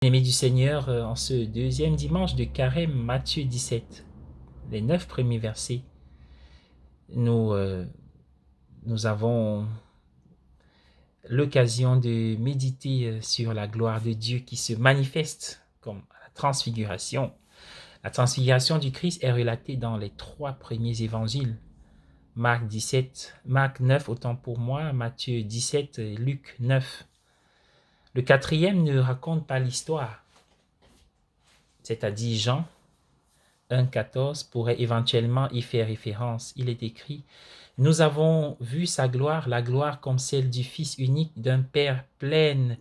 Aimés du Seigneur, en ce deuxième dimanche de Carême, Matthieu 17, les 9 premiers versets, nous, nous avons l'occasion de méditer sur la gloire de Dieu qui se manifeste comme la transfiguration. La transfiguration du Christ est relatée dans les 3 premiers évangiles. Marc 9, autant pour moi, Matthieu 17, Luc 9. Le 4e ne raconte pas l'histoire, c'est-à-dire Jean 1,14 pourrait éventuellement y faire référence. Il est écrit: nous avons vu sa gloire, la gloire comme celle du Fils unique d'un Père pleine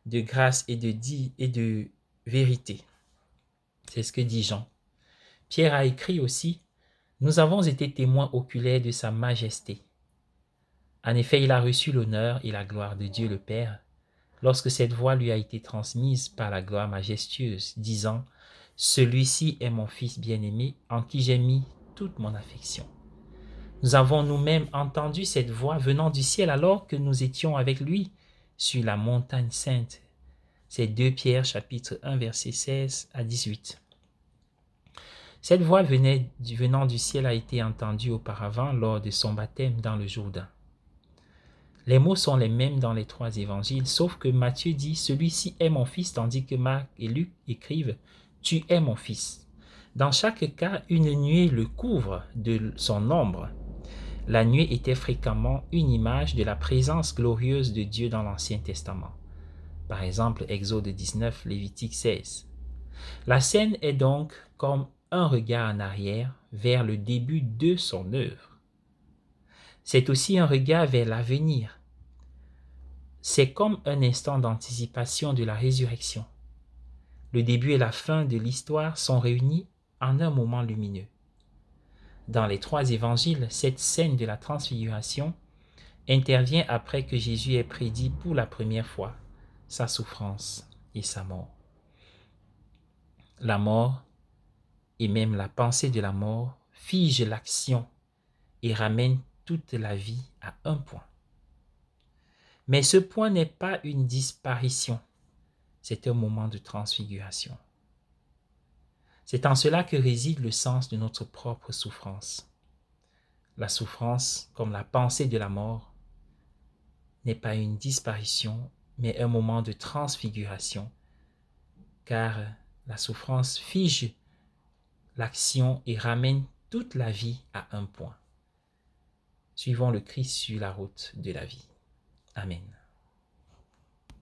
de grâce et de vérité. C'est ce que dit Jean. Pierre a écrit aussi: nous avons été témoins oculaires de sa majesté. En effet, il a reçu l'honneur et la gloire de Dieu le Père lorsque cette voix lui a été transmise par la gloire majestueuse, disant: celui-ci est mon Fils bien-aimé, en qui j'ai mis toute mon affection. Nous avons nous-mêmes entendu cette voix venant du ciel alors que nous étions avec lui sur la montagne sainte. C'est 2 Pierre chapitre 1 verset 16 à 18. Cette voix venant du ciel a été entendue auparavant lors de son baptême dans le Jourdain. Les mots sont les mêmes dans les 3 évangiles, sauf que Matthieu dit « celui-ci est mon fils », tandis que Marc et Luc écrivent « tu es mon fils ». Dans chaque cas, une nuée le couvre de son ombre. La nuée était fréquemment une image de la présence glorieuse de Dieu dans l'Ancien Testament. Par exemple, Exode 19, Lévitique 16. La scène est donc comme un regard en arrière vers le début de son œuvre. C'est aussi un regard vers l'avenir. C'est comme un instant d'anticipation de la résurrection. Le début et la fin de l'histoire sont réunis en un moment lumineux. Dans les 3 évangiles, cette scène de la transfiguration intervient après que Jésus ait prédit pour la première fois sa souffrance et sa mort. La mort, et même la pensée de la mort, fige l'action et ramène toute la vie à un point. Mais ce point n'est pas une disparition, c'est un moment de transfiguration. C'est en cela que réside le sens de notre propre souffrance. La souffrance, comme la pensée de la mort, n'est pas une disparition, mais un moment de transfiguration, car la souffrance fige l'action et ramène toute la vie à un point. Suivons le Christ sur la route de la vie. Amen.